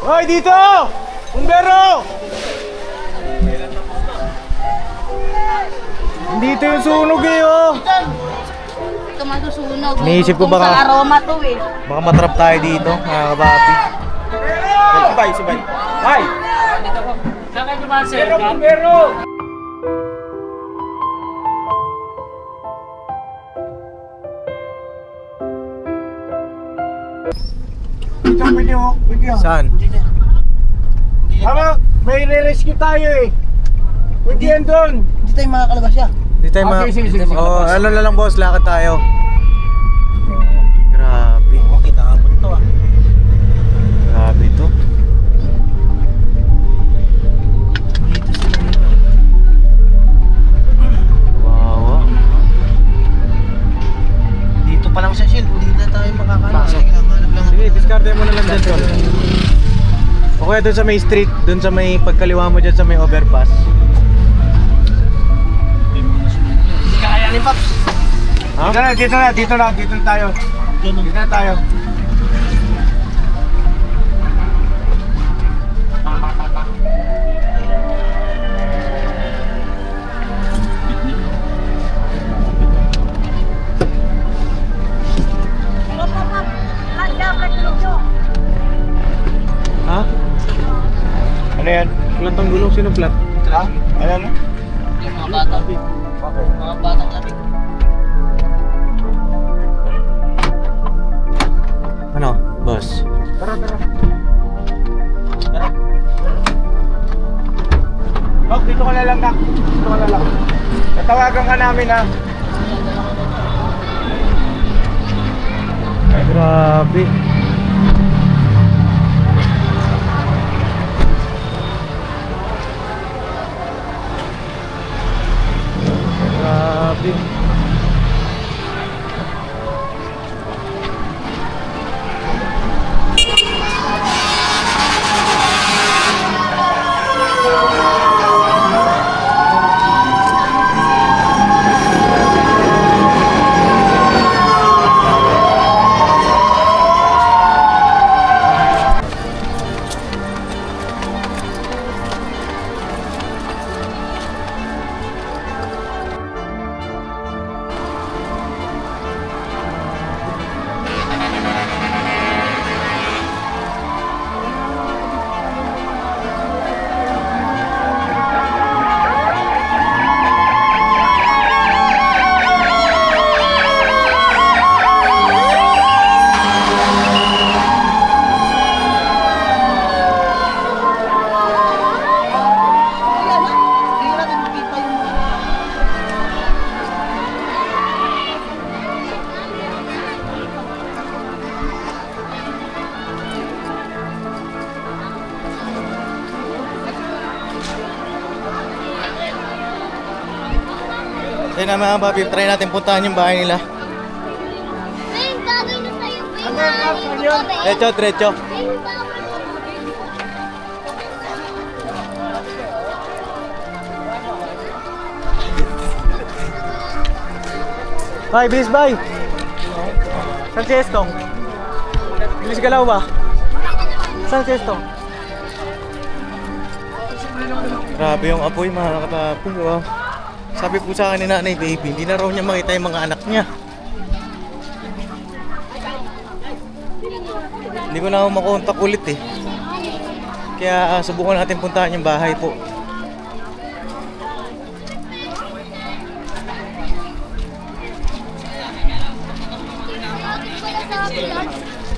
Hoy, dito! Bumbero! Dito yung sunog eh, oh! Ito masusunog. Naisip ko baka... Sa aroma to eh. Baka matrap tayo dito, mga kapapi. Subay, subay. Ay! Dito po. Saan kayo dumaan, sir? Bumbero! Dito, pwede ho. Pwede ho. Saan? Tama, may re-rescue tayo eh. Pwede yan doon. Hindi tayo makakalabas siya. Hindi tayo Okay, sige. Oh, ano na lang boss, lakad tayo. Grabe. Okay, nakabot to ah. Grabe to. Dito sila nila. Wow. Dito pa lang sa shield, hindi na tayo makakalabas. Pasok. Hanap lang. Sige, discarte mo na lang dyan, tol. O kaya dun sa may street, dun sa may pagkaliwa mo dyan sa may overpass. Hindi kakayanin, Paps. Ha? Dito na tayo. Dito na tayo. Ha? Ano yan? Walang tang gulong, sino flat? Ha? Ayan na? Yung mga bata. Okay. Mga batang labig. Ano, boss? Tara. Oh, dito ka na lang na. Dito ka na lang. Tatawagan ka namin ha. Ay, grabe. Grabe. Kaya naman mga papi, try natin puntahan yung bahay nila. Diretso. Bye, bilis bye. Saan si Estong? Bilis galaw ba? Saan si Estong? Grabe yung apoy mga kapapi. Wow. Sabi po sa akin ni Nanay Baby, hindi na raw niya makita yung mga anak niya. Hindi ko na ako makontak ulit eh. Kaya subukan natin puntahan yung bahay po.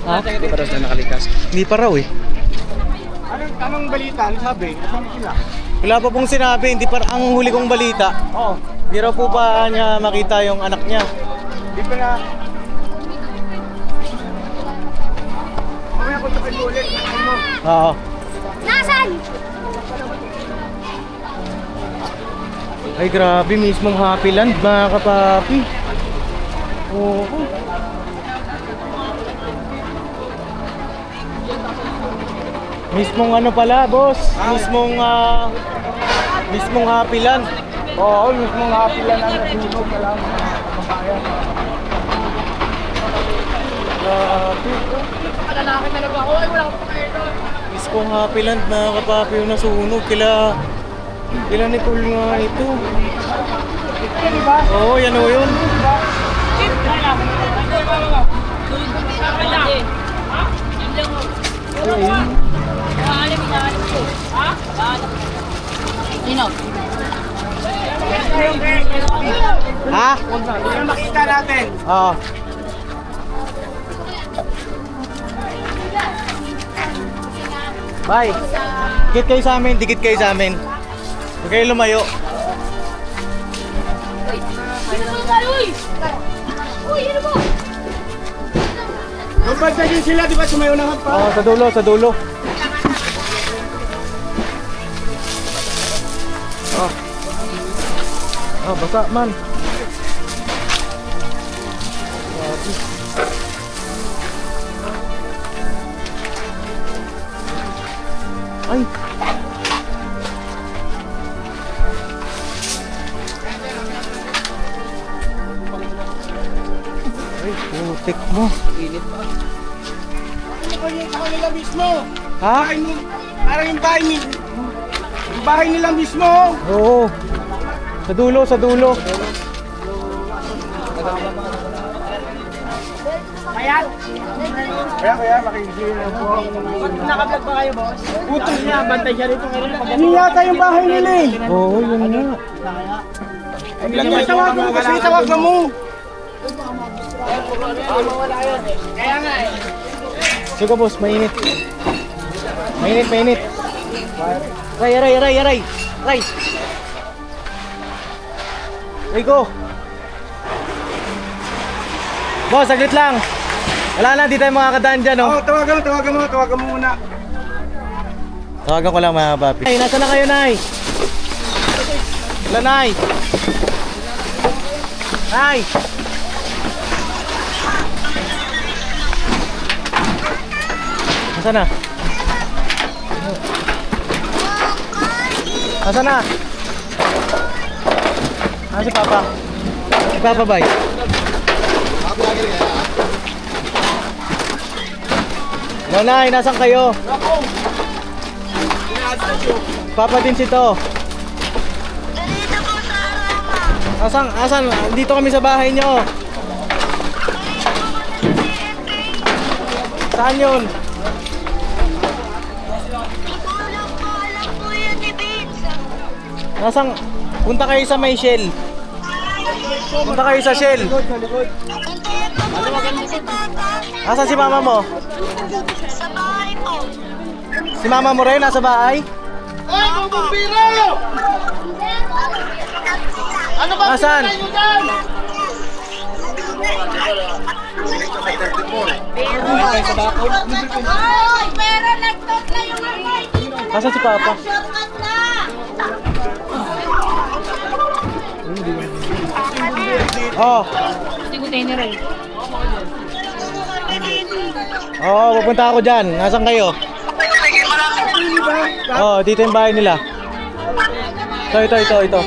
Ha? Hindi pa rin na nakalikas. Hindi pa raw eh. Anong balita? Ano sabi? Ano sila? Wala pa pong sinabi, hindi pa ang huli kong balita. Oo. Hindi raw po pa niya makita yung anak niya. Di pa na... Mamaya ko ito kayo ulit. Oo. Nasaan? Ay grabe, mismong Happy Land mga kapapi. Oo. Mismong ano pala, boss? Mismong mismong Happy Land. Oo, mismong Happy Land ang nasunog na lang mga kababayan. Grabe. Kalalaki talaga ako. Ay, wala akong pakain doon. Paskong Happy Land mga kapapi yung nasunog. Kila Nicole nga ito. Oo, yan o yun. Sino? Ha? Yung makita natin. Oo. Bye. Dikit kayo sa amin, dikit kayo sa amin. Huwag kayo lumayo. Uy, ano ba? Magbanda din sila, di ba sumayo na pa? Oo, sa dulo, sa dulo. Basa man. Ay. Ay, putik mo. Ako nila mismo. Ha? Parang yung bahay nila mismo. Oo. Sa dulo, sa dulo. Kaya makikisira na po. Naka-vlog pa kayo, boss? Putol niya, bantay siya rito ngayon. Hindi yata yung bahay nila eh. Oo, yun nga. Tawag mo kasi, tawag mo. Kaya nga eh. Sige boss, mainit. Mainit, mainit. Aray, aray, aray, aray. Aray. Aray ko. Boss, saglit lang. Wala na, di tayo makakadaan dyan, oh. Oo, tawagan mo muna. Tawagan ko lang mga papi. Ay, nasa na kayo, Nay? Wala, Nay. Nay. Nasaan na? Nasaan na? Si Papa? Si Papa ba? Nanay, nasan kayo? Papa din si to. Asan? Dito kami sa bahay nyo. Saan yun? Nasang, punta kayo sa may Shell. Punta kayo sa Shell. Asan si mama mo? Sa bahay po. Si mama mo rin nasa bahay? Ay, bumbiro! Ano ba? Asan? Ay, pero nagtot na yung amoy. Asan si Papa? Shortcut na. Oh. Oo, pupunta ako dyan. Nasaan kayo? Oo, dito yung bahay nila. Ito.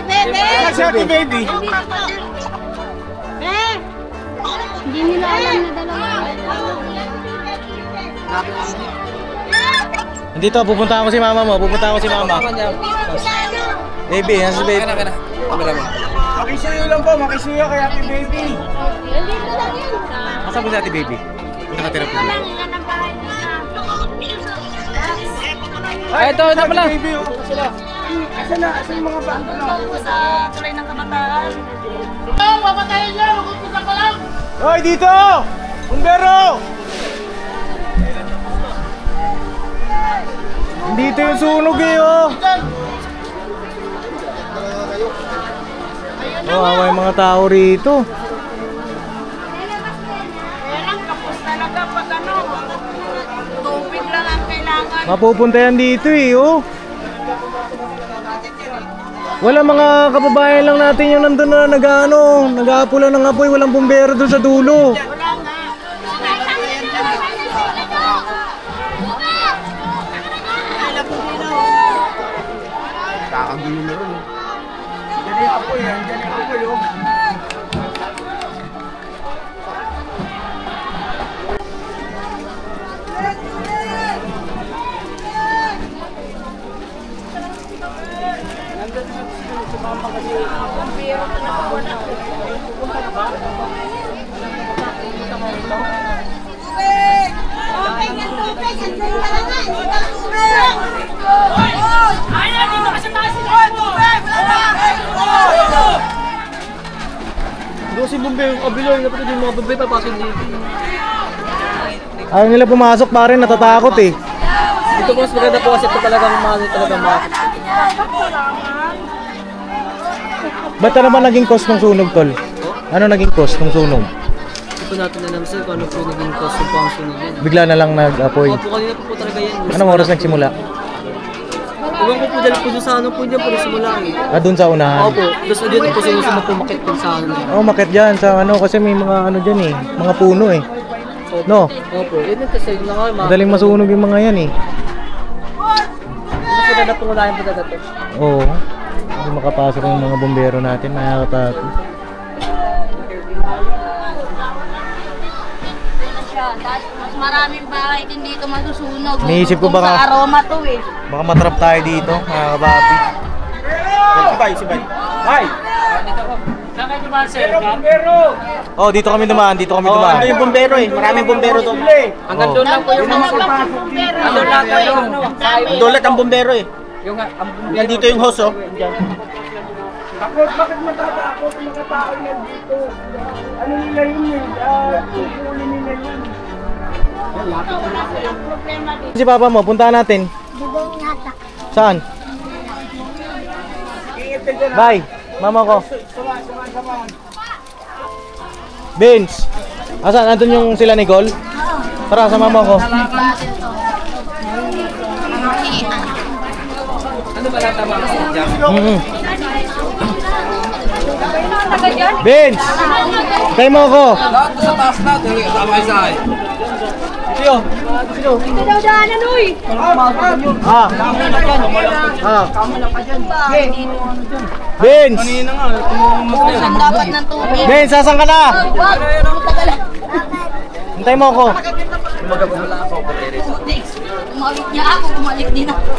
Kasi ate baby. Hindi nila alam na dalawa. Dito, pupunta ako si mama mo. Baby, nasa si baby. Makisuyo lang po, makisuyo kay ate baby. Nasaan po si ate baby? Nakatira po. Ay, ito pala. Baby, oh. Asan yung mga bata na? Sa tulay ng kabataan. Hoy, dito! Bumbero! Dito yung sunog eh, oh! Awa yung mga tao rito. Kapos talaga pag ano. Tubig lang ang kailangan. Mapupunta yan dito eh, oh! Wala, mga kababayan lang natin yung nandun na nag-aapula ng apoy. Walang bumbero doon sa dulo. Kakagulo na rin. Diyan yung apoy, diyan yung apoy, oh. Doon si Bombay yung kabilo, yung napatid yung mga Bombay papasok dito. Ayaw nila pumasok pa rin, natatakot eh. Dito po mas maganda po kasi ito talagang mga. Ba't na naman naging cause ng sunog, tol? Ano naging cause ng sunog? Hindi po natin alam sir kung ano po naging cause yung pang sunog yun. Bigla na lang nag-apoy. Opo, kanina po talaga yan. Anong oras nagsimula? Iwan ko po dahil po doon sa ano po dyan po nagsimula eh. Ah, dun sa unahan. Opo, tapos dito po sinusunod po makit po sa ano. Oh, makit dyan sa ano, kasi may mga ano dyan eh. Mga puno eh. No? Opo, yun yung kasi na nga. Madaling masunog yung mga yan eh. Ano po na napangulayan po na ito? Oo. Hindi makapasok yung mga bombero natin, makakatapo. Mas maraming bahay din dito masusunog. Iniisip ko baka- Sa aroma to eh. Baka matrap tayo dito, mga kababi. Si Bay. Bay! Saan kayo dumaan, sir? Oh, dito kami dumaan, dito kami dumaan. Ano yung bombero eh? Maraming bombero doon. Hanggang doon lang po yung mga Hanggang lang po yung Dolat ang bombero eh. yung Yan dito yung host oh. Bakit matatakot mga tao yan dito? Ano nila yun eh? Pupuli nila yun. Si papa mo, puntahan natin. Saan? Bye, mama ko. Vince, asan? Andun yung sila Nicole? Tara, sa mama ko. Ano ba natama kasi dyan? Vince, tayo mo ako. Lahat sa taas natin, tama kayo sa akin. Ah. Ah. Vince! Ang dapat ng tubig. Vince, sasan ka na? Wag! Matagal. Hintay mo ako. Umalik niya ako, umalik din ako.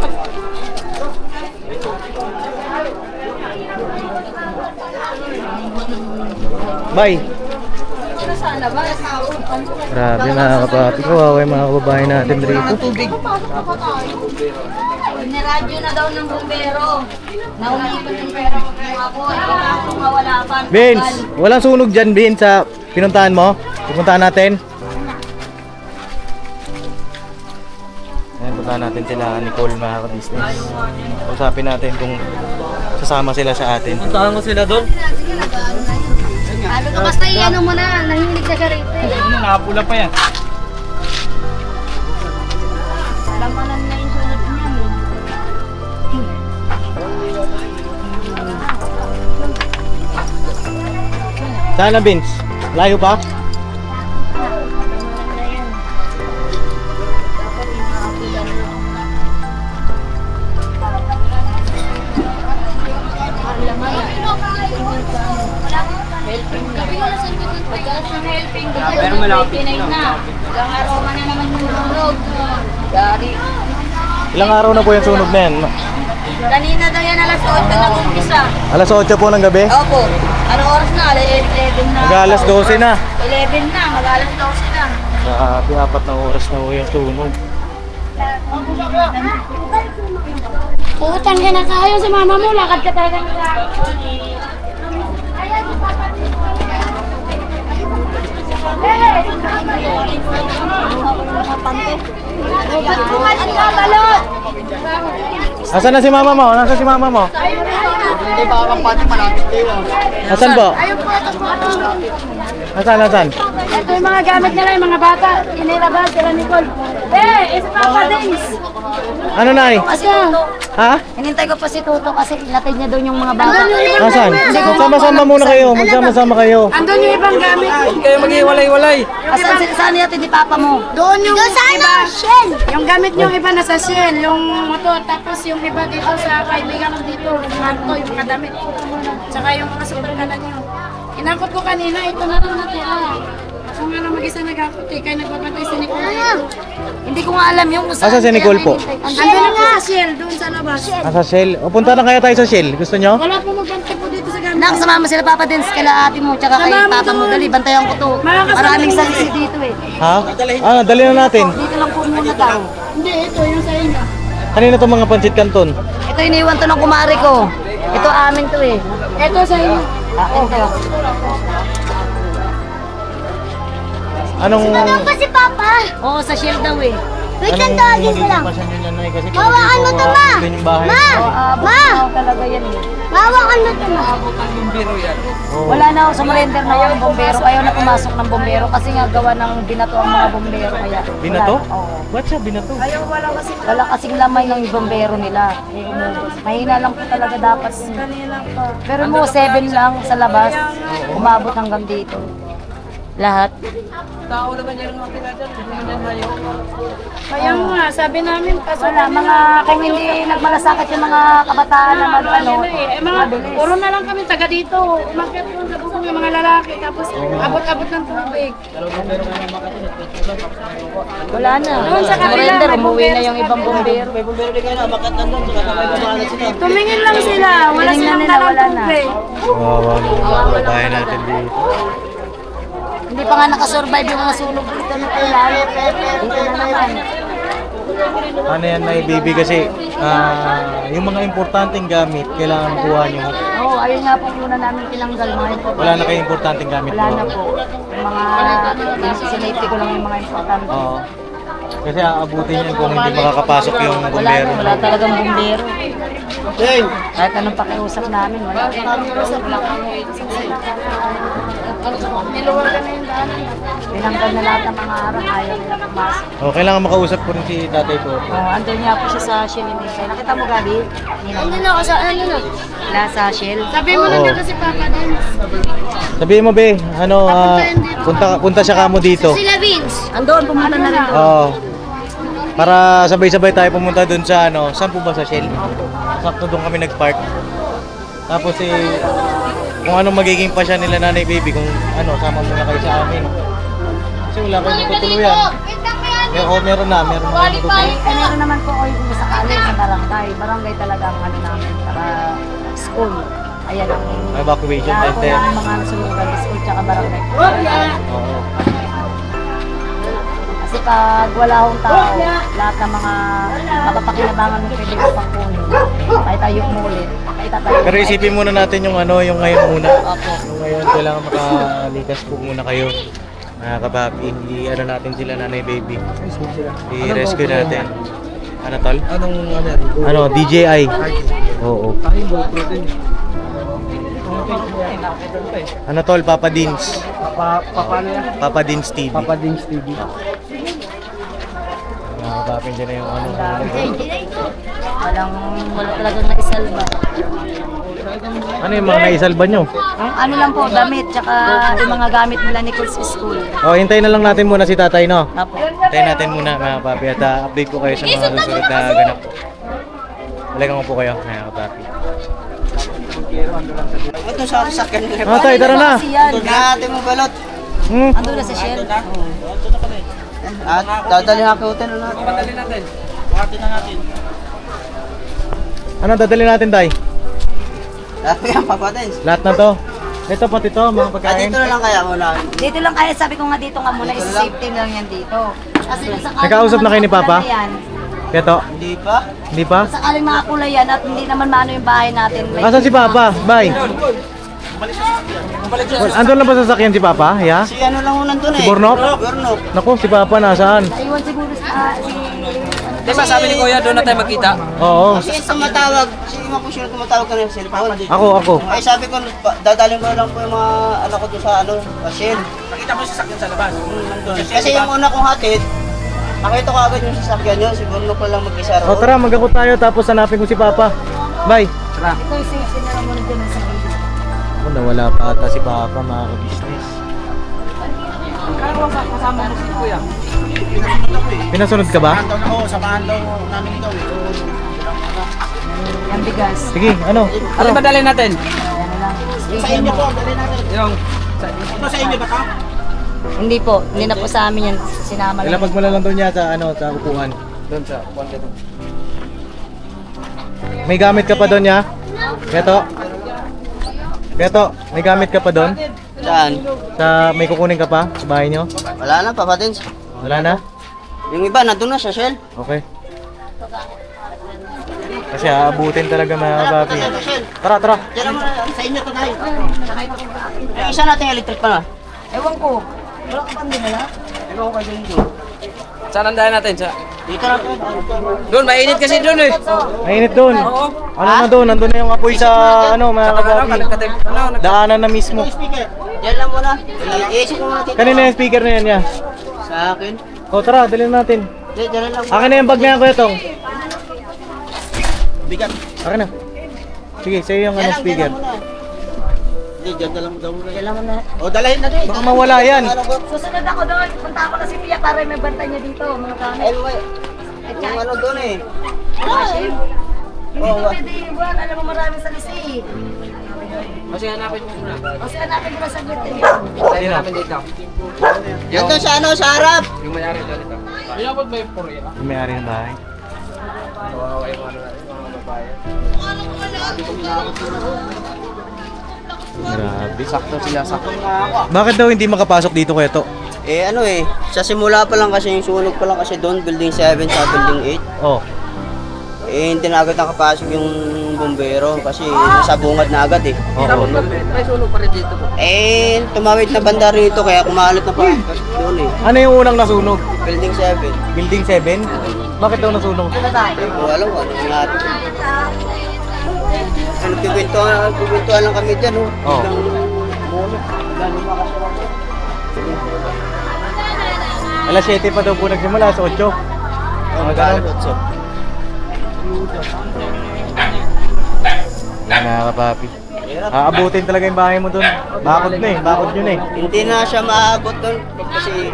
Bye. Sana ba? Grabe mga kapatid, kawawa yung mga kababayan natin rito. Niradyo na daw ng bumbero. Naumipot yung pera ko ako. Ako mawala pa. Vince, walang sunog dyan, Vince, sa pinuntahan mo? Pupuntahan natin? Ayan, puntahan natin sila Nicole, mga ka-business. Usapin natin kung sasama sila sa atin. Puntahan ko sila doon. Sabi ko basta iano mo na, nahihilig ka ka rito eh. Ano, nakapula pa yan. Lamanan na yung sunod niya eh. Saan na, Vince? Layo pa? Pero malapit na. Ilang araw na naman yung sunog. Dari. Ilang araw na po yung sunog na yan? Kanina daw yan alas 8 na umpisa. Alas 8 po ng gabi? Opo. Anong oras na? Alas 11 na. Mag-alas 12 na. 11 na. Mag-alas 12 na. Grabe, 4 na oras na po yung sunog. Putan ka na tayo sa mama mo. Lakad ka talaga nila. Asan na si mama mo? Nasaan si mama mo? Hindi ba kang pati malapit kayo ah. Asan po? Asan? Ito yung mga gamit nila, yung mga bata. Inilabas sila Nicole. Isa Papa Dings. Ano na eh? Kasi, Ha? hinintay ko pa si Tuto kasi ilatid niya doon yung mga bata. Asan? Magsama-sama muna kayo. Magsama-sama kayo. Andun yung ibang gamit. Huwag kayo mag-iwalay-walay. Saan natin di Papa mo? Doon yung iba, Shell. Yung gamit yung iba nasa Shell, yung motor, tapos yung iba dito sa kaibigan ko dito, Marco, yung mga damit. Tsaka yung mga supergalan nyo. Inangkot ko kanina, ito na lang natira. Ako nga lang mag-isa nag-aputi, kaya nagbabantay si Nicole. Hindi ko nga alam yung kung Asa si Nicole po? Andun ako sa Shell, doon sa labas. Sa Shell. O punta na kaya tayo sa Shell. Gusto nyo? Wala po magbantay po dito sa gamit. Nak, samahan mo sila Papa Dins, kala ate mo, tsaka kay Samahan mo Papa mo. doon. Dali, bantayan ko to. Maraming salisi dito eh. Ha? Ah, dali na natin. Dito lang po muna daw. Hindi, ito yung sa inyo. Kanina to mga pancit canton. Ito iniwan to ng kumari ko. Ito amin to eh. Ito sa inyo. Ito. Anong... Ano ba si Papa? Oo, sa Shell daw eh. Wait lang, tawagin ko lang. pasyon nyo yan, Nay? Kasi Hawakan mo to, Ma! Doon yung bahay. Ma! Ma! Talaga yan eh. Hawakan mo to, Ma! Oo. Wala na ako, sumurrender na yung bombero. Ayaw na pumasok ng bombero kasi nga gawa ng binato ang mga bombero. Kaya, Binato? wala na. Oo. Ba't siya binato? Wala kasing lamay ng bombero nila. Mahina lang po talaga dapat. Pero mo, 7 lang sa labas. Umabot hanggang dito. Lahat. Kaya nga, sabi namin, kaso Wala, mga kung hindi nagmalasakit yung mga kabataan na mag ano, puro na lang kami taga dito. Umakyat po sa bubong yung mga lalaki, tapos abot-abot ng tubig. wala na. Doon sa kabila, Surrender, may umuwi na bombero yung ibang bombero. Tumingin lang sila, wala Tingnan silang nila, dalang wala na. tubig. Kawawa naman mga bahay natin dito. Hindi pa nga nakasurvive yung mga sunog dito na kailan. Dito na naman. Ano yan, Nay Baby? Kasi yung mga importanteng gamit, kailangan makuha nyo. Oo, ayun nga po muna namin tinanggal mga importante. Wala na kayong importanteng gamit Wala po. na po. Yung mga, sinayte ko lang yung mga importante. Oo. Kasi aabutin yan kung hindi makakapasok yung Wala bumbero. na, wala talagang bumbero. Kahit anong pakiusap namin, wala. Niluwagan na yung daanan. Tinanggal na lahat ng mga araw, ayaw nila pumasok. Oh, kailangan makausap ko rin si tatay ko. Andun nga po siya sa Shell Initay. Nakita mo, Gabi? Ano na ako sa ano na? Wala sa Shell. Sabi mo na Oo. dito si Papa din. Sabihin mo, be, ano, punta siya kamo dito. Sila Vince. Andun, pumunta na rin doon. Oo. Para sabay-sabay tayo pumunta doon sa ano, saan po ba sa Shell? Sakto doon kami nag-park. Tapos kung anong magiging pasya nila Nanay Baby, kung ano, sama muna kayo sa amin. Kasi wala kayong matutuluyan. Meron na kayong matutuluyan. Meron naman po kayo kung sakali sa barangay. Barangay talaga ang ano namin para school. Ayan ang Evacuation lahat po center. ng mga nasunugan, school tsaka barangay. Oo. Kasi pag wala akong tao, lahat ng mga mapapakinabangan mo pwede ko pang kunin. Kahit tayo umulit, kahit tatayo. Pero isipin muna natin yung ano, yung ngayon muna. Opo. Yung ngayon, kailangan makalikas po muna kayo. Mga kababi, ano natin sila Nanay Baby. I-rescue natin. Ano tol? Anong ano? Ano, DJI. Oo. Ano tol, Papa Dins. Paano yan? Papa Dins TV. Papa Dings TV. Mga kababi, dyan na yung ano. Wala talagang naisalba. Ano yung mga naisalba nyo? Ano lang po, damit, tsaka yung mga gamit nila ni Coach School. O, hintayin na lang natin muna si tatay, no? Apo. Hintayin natin muna mga kababi at update ko kayo sa mga susunod na ganap. Balikan ko po kayo, mga kababi. Ito sa sasakyan nila. Ah, tay, tara na! Kasi yan. Ate mo balot. Hmm? Ando na sa Shell. At dadali na ako hotel na natin. Ano dadalhin natin, tay? Dati yan, Papa Dings. Lahat na to? Ito, pati to, mga pagkain. Dito na lang kaya muna. Dito lang kaya, sabi ko nga dito nga muna, is safety lang yan dito. Kasi kung sakaling Nakausap na kayo ni Papa? makakulay yan, Ito, Hindi pa? hindi pa? sakaling makakulay yan at hindi naman maano yung bahay natin. Asan si Papa? Bye! Andun lang ba sasakyan si Papa? Yeah? Si ano lang unan doon eh. Si Bornok? Bornok. Naku, si Papa nasaan? Naiwan siguro sa Di ba sabi ni Kuya doon na tayo magkita? Oo, Si tumatawag, si Ima po siya tumatawag ka ng cellphone. ako. Ay sabi ko, dadaling ko lang po yung mga anak ko doon sa ano, sa Shell. Nakita mo sa sakyan sa labas. Nandun. Kasi yung una kong hatid, nakita ko agad yung sasakyan yun, si Bornok ko lang mag-isa O roon. tara, mag-akot tayo tapos hanapin ko si Papa. Bye! ito yung safety na lang muna dyan sa video. Ako, nawala pa ata si Papa, mga ka-business. Kaya kasama mo si Kuya. Pinasunod ka ba? Yan bigas. Sige, ano? Ano ba dalhin natin? Yan na lang. Sa inyo po, dali natin. Yung Ito sa inyo ba ito? Hindi po, hindi na po sa amin yan. Sinama lang. Ilapag mo na lang doon niya sa sa upuan. Doon sa upuan dito. May gamit ka pa doon niya? Beto, may gamit ka pa doon? Saan? May kukunin ka pa sa bahay niyo? Wala na, papatins. Wala na? Yung iba, nandun na sa shell. Okay. Kasi aabutin talaga mga kapapi. Tara, tara. Tira mo na, sa inyo to tayo. Yung isa natin electric pa na. Ewan ko. Wala ka pang dinala? Ewan ko kayo dito. Saan ang daan natin? Dito na. Doon, mainit kasi doon eh. Mainit doon. Ano na doon? Nandun na yung apoy sa mga kapapi. Daanan na mismo. Diyan lang muna. I-isip mo natin. Kanina yung speaker na yan niya. Sa akin. O tara, dalhin natin. Diyan lang. Akin na yung bag na yan, Kuya Tong. Bigat. Akin na. Sige, sa'yo yung speaker. Diyan lang daw muna. Diyan lang muna. O, dalahin na din. Baka mawala yan. Susunod ako doon. Punta ako na si Pia para may bantay niya dito. Mga gamit. Yung ano doon eh. Hindi ko pwede iwan. Alam mo maraming salisi. Kasi hanapin mo muna. Kasi hanapin ko na sa glit eh. Tayo namin dito. Yan doon sa ano, sa harap. Yung mayari doon dito. Ayabot ba yung puro yan? Yung may-ari ng bahay. Kawawa yung mga babae. Grabe. Sakto sila, sakto. Bakit daw hindi makapasok dito, Kuya To? Eh ano eh, sa simula pa lang kasi yung sunog pa lang kasi doon, building 7 sa building 8. Oh. Eh hindi na agad nakapasok yung bumbero kasi nasa bungad na agad eh. Oo. May sunog pa rin dito po. Eh, tumawid na banda rito kaya kumalat na pa doon eh. Ano yung unang nasunog? Building 7. Building 7? Bakit daw nasunog? Alam ko, ano yung natin. Ano, pipintuan lang kami dyan oh. Oo. Alas 7 pa daw po nagsimula, sa 8. Oh, ganun. Mga kapapi. Aabutin talaga yung bahay mo doon. Bakod na eh, bakod yun eh. Hindi na siya maabot doon kasi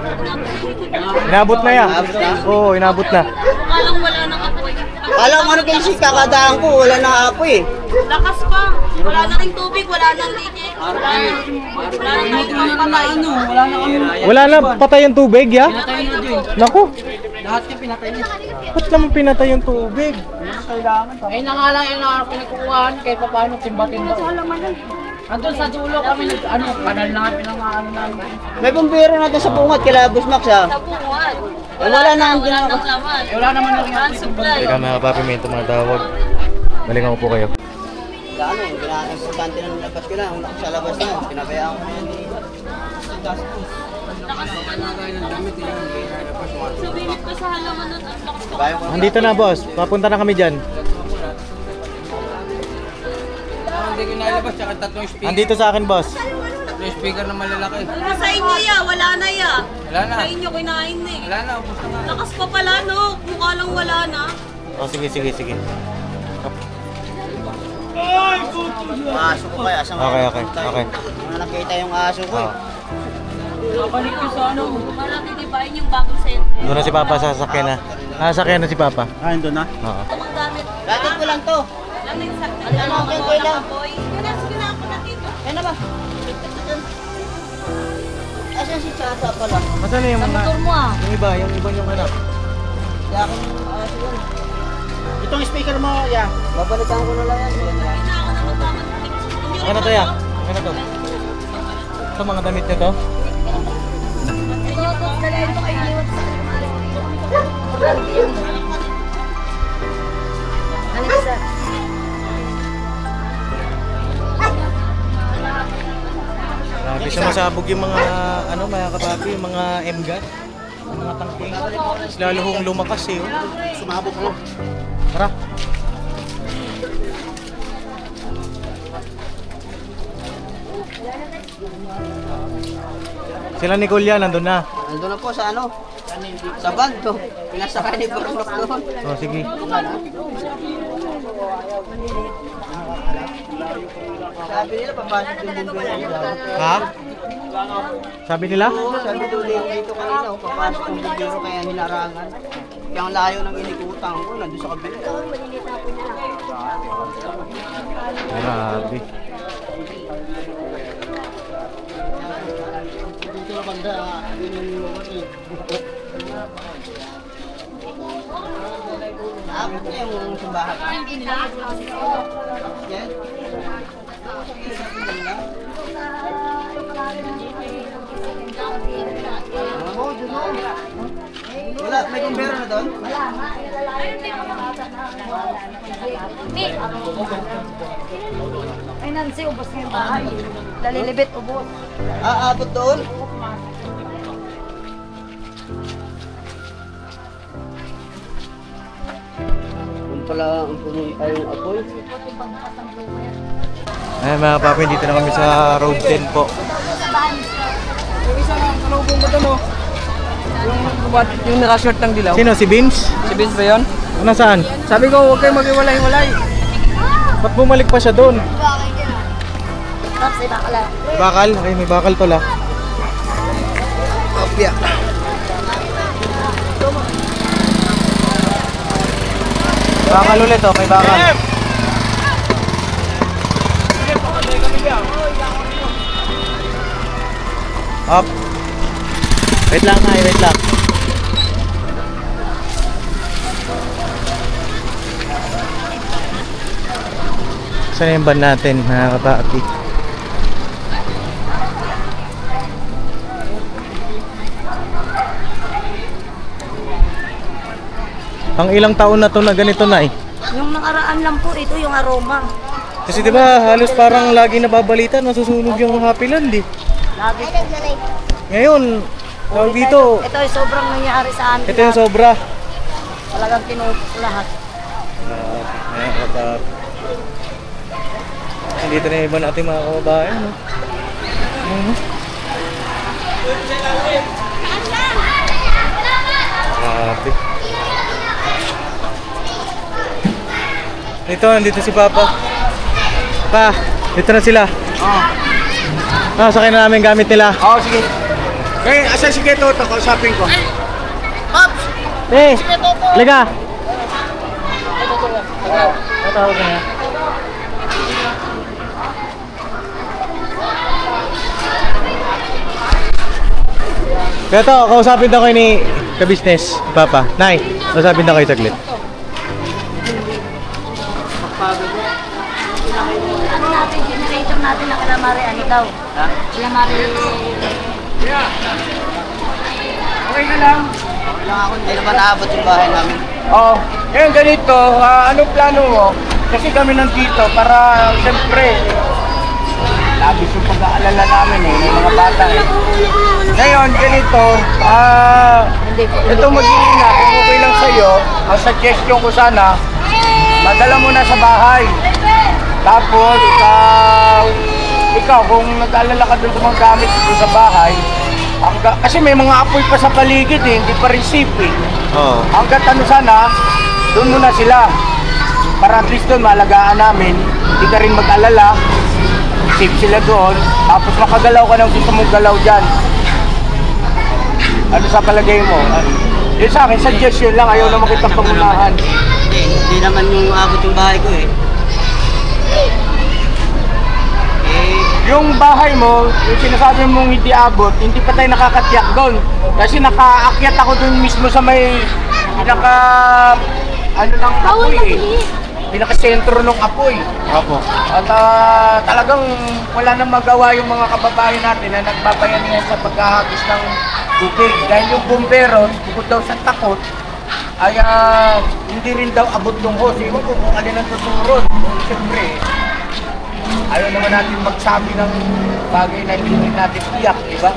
Inabot na yan. Inabot na? Oo, inabot na. Kalang wala nang apoy. alam mo ano kasi kakadaan ko, wala na ako eh. Lakas pa. Wala na rin tubig, wala nang linya. Wala nang patay. Wala na patay yung tubig, ya? Naku, Lahat yung pinatay niya. ba't naman pinatay yung tubig? Ay na nga lang yung pinagkukuhaan kahit pa paano timba-timba. Andun sa dulo kami kanal na pinangaano namin. May bumbero natin sa bungat kila Boss Max ha. Sa bungat. Wala na ang Wala nang laman. Wala naman lang Wala supply. Teka mga kapapi, may tumatawag. Galingan ko po kayo. Ano eh, pinaka-importante na nilabas ko na, una ko sa labas na, pinabayaan ko na yan eh. Sumilip ko sa halaman nun at lakas pa. Kaya ko na. Andito na boss, papunta na kami dyan. Hindi ko nailabas, tsaka tatlong speaker. Andito sa akin boss. Tatlong speaker na malalaki. Ano sa inyo ya? Wala na ya. Wala na. Sa inyo kinain na eh. Wala na, ubos na nga. Lakas pa pala no. Mukha lang wala na. O sige, sige, sige. Aso ko kaya sa Okay, okay, okay. Mga nakita yung aso ko eh. Oh. Nakabalik ko sa ano. Para titibayin yung bagong center. Doon na si Papa sa sasakyan na. Sasakyan na si Papa. Ah, doon na? Oo. Ito mga gamit. Dati ko lang to. Lamig sa Ano, okay lang. apoy. Sige na ako na dito. Yan na ba? Asan si Chasa pala? Masa na yung mga... Motor mo ah. Yung iba yung anak. Kaya ako yung aso yan. Itong speaker mo, yeah. Babalikan ko na lang yan. Hindi na ako na magmamantik. Okay na to ya. Okay na to. Ito mga damit nyo to. Ito, dalayan mo kayo liwat sa ano isa? Grabe sumasabog yung mga mga kapapi, yung mga MGAT, yung mga tangke. Lalo hong lumakas eh. Sumabog mo. Tara. Sila ni Kuya nandun na. Nandun na po sa ano? Sa bag to. Pinasakay ni Bornok doon. Oh, sige. Sabi nila papasok yung bumbero. Ha? Sabi nila? Sabi doon dito kanina, papasok yung bumbero kaya hinarangan. Kaya ang layo ng inikutan ko, nandun sa kabila. Grabe. Abot niya yung simbahan. Yan. Wala, may kumbero na doon? Ay, Nancy, ubos na yung bahay. Dalilibit, ubos. Abot doon? Kung pala ang pumunta yung apoy. Ay mga papi, dito na kami sa Road 10 po. Yung isa nga, kalubong ba ito, no? Yung naka-short ng dilaw. Sino? Si Beams? Si Vince ba yun? Nasaan? Sabi ko, huwag kayo mag-iwalay-iwalay. Ba't bumalik pa siya doon? Tapos, iba ka lang. Bakal? Ay, may bakal to la. Opya. Bakal ulit oh, may bakal. Up. Wait lang nga, wait lang. Saan yung van natin, mga kapapi? Pang ilang taon na to na ganito na eh. Yung nakaraan lang po, ito yung aroma. Kasi di ba halos parang lagi nababalitan, nasusunog yung Happy Land eh. Lagi. Ngayon, tawag dito, Ito ay sobrang nangyari sa amin. ito yung sobra. Talagang tinupok lahat. Ayan, kapapi. Dito na yung iba nating mga kababayan, no? Grabe. Ito, andito si Papa. Pa, dito na sila. Sakay na namin gamit nila. Oo, sige. Eh, asa sige Toto, kausapin ko. Liga. Tatawag na. Ito, kausapin daw kayo ni ka-business, Papa. Nay, kausapin daw kayo saglit. Ano natin, generator natin na kalamari, ano daw? Ha? Kalamari. Okay ka lang. Okay lang ako, hindi naman naabot yung bahay namin. Oo. Ngayon ganito, anong plano mo? Kasi kami nandito para, siyempre, labis yung pag-aalala namin eh, ng mga bata eh. Ngayon, ganito, ito mag-iina, kung okay lang sa'yo, ang suggestion ko sana, madala mo na sa bahay. Tapos, ikaw, kung nag-aalala ka dun sa mga gamit dito sa bahay, kasi may mga apoy pa sa paligid eh, hindi pa rin safe eh. Oo. Hanggat ano sana, doon muna sila. Para at least doon malagaan namin, hindi ka rin mag-alala, safe sila doon, tapos makagalaw ka ng gusto mong galaw dyan. Ano sa palagay mo? Yun sa akin, suggestion lang, ayaw naman kitang pangunahan. Hindi naman yung abot yung bahay ko eh. Yung bahay mo, yung sinasabi mong hindi abot, hindi pa tayo nakakatiyak doon. Kasi nakaakyat ako doon mismo sa may pinaka, ano lang apoy eh. Pinaka-sentro ng apoy. Opo. At talagang wala nang magawa yung mga kababayan natin na nagbabayanihan sa pagkahagis ng tubig. Dahil yung bumbero, bukod daw sa takot, ay hindi rin daw abot ng hose. Iwan ko kung alin ang tuturod. Siyempre, ayaw naman natin magsabi ng bagay na hindi natin iyak, di ba?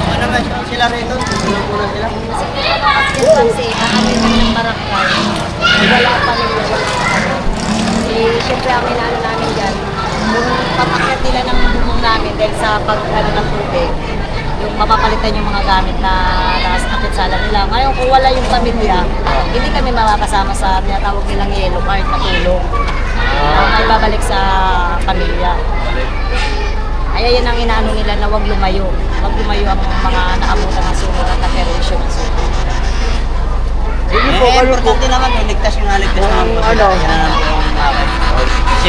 Ano naman sila rito? Tulong muna sila. Kasi aamin kami ng barangay. Wala pa rin wala. Siyempre ang inaano namin dyan, yung papakyat nila ng bumong namin dahil sa pag-ano ng tubig, yung mapapalitan yung mga gamit na taas na kutsala nila. Ngayon kung wala yung pamilya, hindi kami mapapasama sa tinatawag nilang yellow card na tulong. Ay babalik sa pamilya. Kaya yan ang inaano nila na wag lumayo. Wag lumayo ang mga naabutan ng sunog at na-perisyon ng sunog. Sige po, kayo po. Importante naman, ligtas yung naligtas naman po. Ano? Yan na lang po ang akin.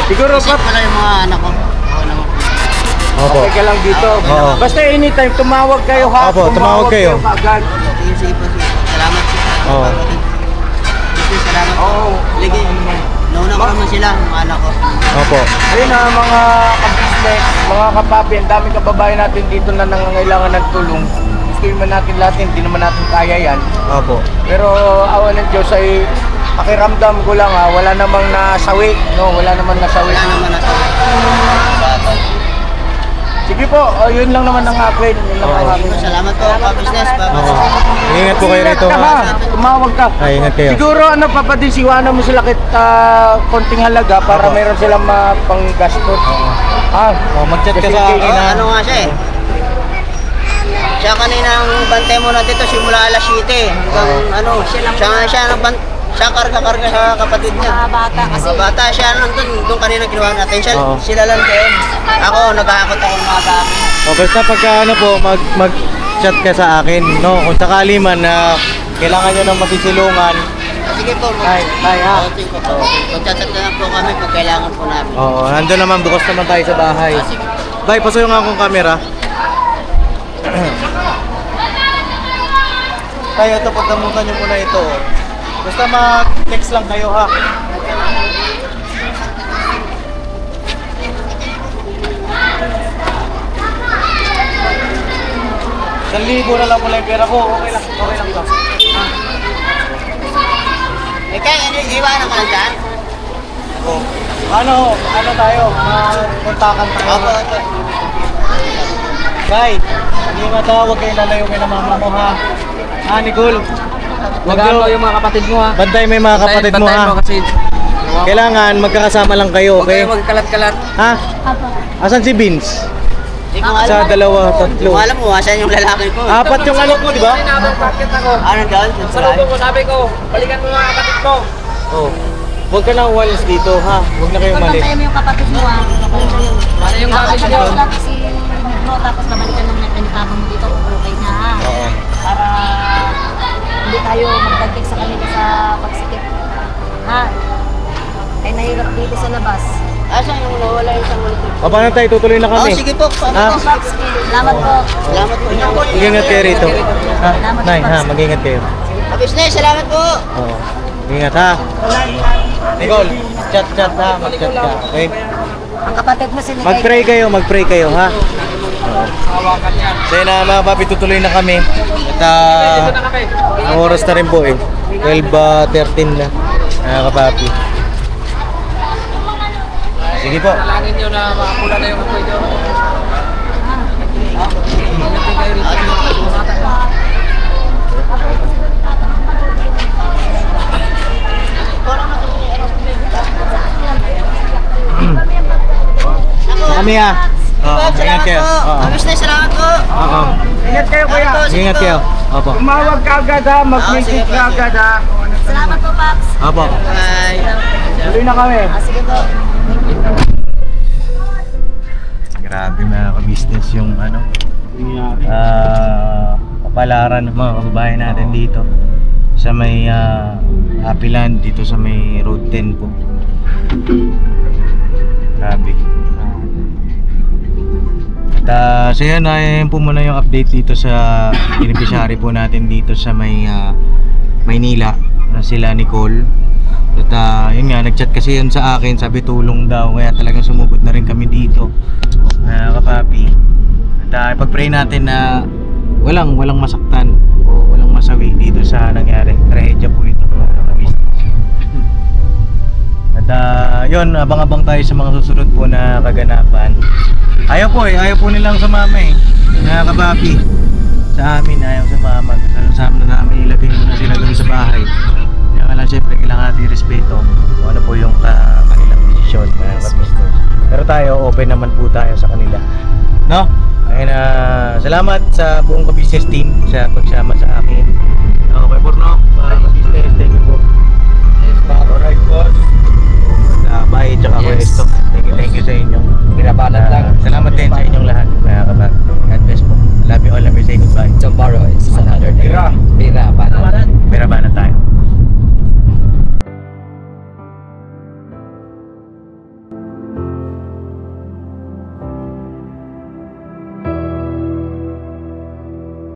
Siguro Isip ko lang yung mga anak ko. Oo naman po. Opo. Okay ka lang dito. Oo. Basta anytime, tumawag kayo ha. Opo, tumawag kayo. Agad. Sige po. Salamat po. Oo. Salamat po. Oo. Ligi. Nauna ko naman sila, mga anak ko. Opo. Ayun na mga ka-business, mga kapapi, ang daming kababayan natin dito na nangangailangan ng tulong. Gusto naman natin lahat, hindi naman natin kaya yan. Opo. Pero awa ng Diyos ay pakiramdam ko lang ha, wala namang nasawi, no? Wala namang nasawi. Wala naman nasa. Sige po, yun lang naman ang akin. Yun lang ang akin. Salamat po, ka-business. Oo. Ingat po kayo rito. Ingat ka, ha? Tumawag ka. Ay, ingat kayo. Siguro ano papadisiwanan mo sila kahit konting halaga para Opo. mayroon silang panggastos. Ha? Oh, mag-chat ka sa akin ha. Ano nga siya eh. Siya kanina ang bantay mo na dito simula alas 7 hanggang siya karga-karga sa kapatid niya. Mga bata kasi. Mga bata siya nandun, doon kanina ginawa natin siya. Oo. Sila lang doon. Ako, nag-aakot ako ng mga dami. O, basta pagka ano po, mag-chat ka sa akin, no? Kung sakali man na kailangan nyo ng masisilungan. Sige po. Ay, ha? Sige po. Magchat-chat na lang po kami pag kailangan po namin. Oo, nandun naman, bukas naman tayo sa bahay. Bay, pasuyo nga akong camera. Tayo, ito, pagdamutan nyo muna ito. Basta mag-text lang kayo, ha? Libo na lang mula yung pera ko. Okay lang to. Eh kaya, iwanan ka lang dyan? Oh. Ano tayo? Kontakan tayo. Opo, opo. Guy, hindi matawag kayo lalayo kayo ng mama mo, ha? Ha, Nicole? Mag-ano yung mga kapatid mo ha. Bantay mo yung mga kapatid mo, ha? Kasi Kailangan magkakasama lang kayo, huwag kayo okay? magkalat-kalat. Ha? Asan si Vince? Hindi ko alam. Sa dalawa, tatlo. Hindi ko alam mo, asan yung lalaki ko. Apat yung ano ko, di ba? Bakit ako? Ano daw? Sa lubong ko sabi ko, balikan mo mga kapatid mo. Oh. Huwag ka lang uwalis dito, ha? Huwag na kayong malis. Pagbantayan mo yung kapatid mo ha. Ano yung kapatid Kapatid mo? mo lang si Negro tapos nabalikan ng pinipapa mo dito kung okay na ha. Oo. Para hindi tayo magdagdag sa kanila sa pagsikip. Ha? Ay nahirap dito sa labas. Asan yung nawala yung isang ulit? O, paano tayo? Tutuloy na Oh, kami. sige po. Ha? Salamat po. Salamat po. Mag-ingat kayo rito. Ha? Nay, ha? Mag-ingat kayo. Ka-business, salamat po. Oo. Ingat, ha? Nicole, chat ha? Mag-chat ka, okay? Ang kapatid mo si Negro. Mag-pray kayo, ha? Hawakan yan. So yun na mga papi, tutuloy na kami. At Dito na kami. ang oras na rin po eh. 12:13 na. Mga kapapi. Sige po. Nalangin nyo na makapula na yung apoy nyo. Ingat kayo rito. Kami ha. Oo, ingat Salamat kayo. po. Oo. Ka-business, salamat po. Oo. Ingat kayo kuya. Ingat kayo. Opo. Tumawag ka agad ha, mag-message ka agad ha. Salamat po, Paps. Opo. Bye. Tuloy na kami. Sige po. Grabe mga ka-business yung ano. Kapalaran ng mga kababayan natin dito sa may Happy Land dito sa may Road 10 po. Grabe. At so yun, ayun po muna yung update dito sa beneficiary po natin dito sa may Maynila na sila Nicole. At yun nga, nagchat kasi yun sa akin, sabi tulong daw, kaya talagang sumugod na rin kami dito kapapi. At ipag-pray natin na walang masaktan o walang masawi dito sa nangyari. Trahedya po ito mga business. At yun, abang-abang tayo sa mga susunod po na kaganapan. Ayaw po nilang sumama eh. Mga kapapi, sa amin ayaw sumama. Sama na namin ilagay muna sila doon sa bahay. Kaya lang syempre kailangan natin respeto kung ano po yung kanilang desisyon mga kabusiness. Pero tayo, open naman po tayo sa kanila. No? Kaya salamat sa buong ka-business team sa pagsama sa akin. Okay po, no? Ka-business, thank you po. Alright, boss. Bye, tsaka ko esto. Thank you sa inyo. Pinabalat lang. Salamat din sa inyong lahat mga kababayan.